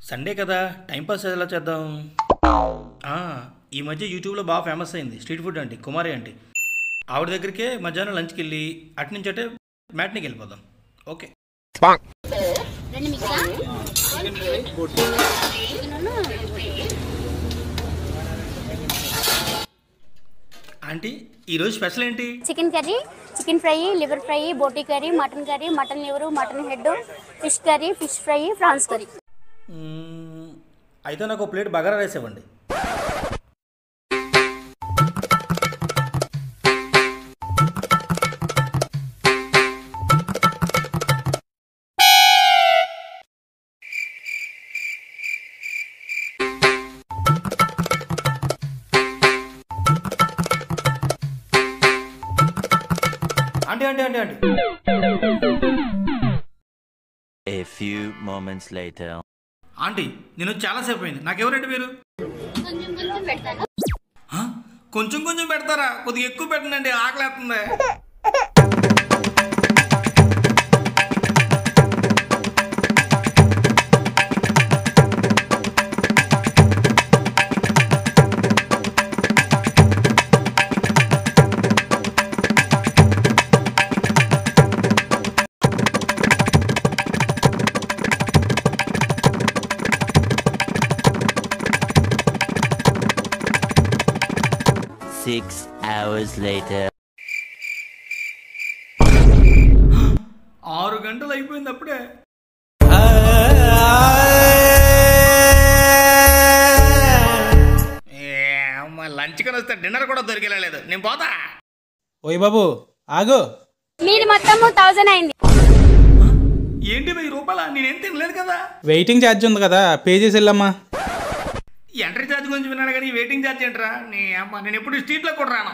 Sunday కదా timepass ఎలా చేద్దాం. ఈ మధ్య యూట్యూబ్లో బాగా ఫేమస్ అయింది స్ట్రీట్ ఫుడ్ అంటే కుమారి అంటే. ఆవిడ దగ్గరికే మధ్యాహ్నం లంచ్కి వెళ్ళి అటు అంటే మ్యాట్నికి వెళ్ళిపోదాం. ఓకే. ఆంటీ ఈరోజు స్పెషల్ ఏంటి? Chicken curry, chicken fry, liver fry, boti curry, mutton liver, mutton head, fish curry, fish fry, prawns curry. అయితే నాకు ప్లేట్ బగారా రైస్ ఇవ్వండి. Aunty aunty aunty aunty A few moments later. Aunty నేను చాలాసేపు అయింది, నాకెవరండి మీరు? కొంచెం కొంచెం పెడతారా? కొద్దిగా ఎక్కువ పెట్టండి, ఆకలేస్తుంది. Six hours later. 6 గంటలు అయిపోయింది అప్పుడే. లంచ్ కని వస్తే డిన్నర్ కూడా దొరికేలేదు. నేను పోతా. ఓయ్ బాబు ఆగు. మీది మొత్తం 1000 అయింది. ఏంటి 1000 రూపాయల? నేనేం తినలేదు కదా. వెయిటింగ్ ఛార్జ్ ఉంది కదా, పే చేసి వెళ్ళమ్మా. ఎంట్రీ ఛార్జ్ గురించి విన్నాడు కానీ వెయిటింగ్ ఛార్జ్ ఏంట్రా? నీ అమ్మ, నేను ఎప్పుడు స్ట్రీట్లో కూడా రాను.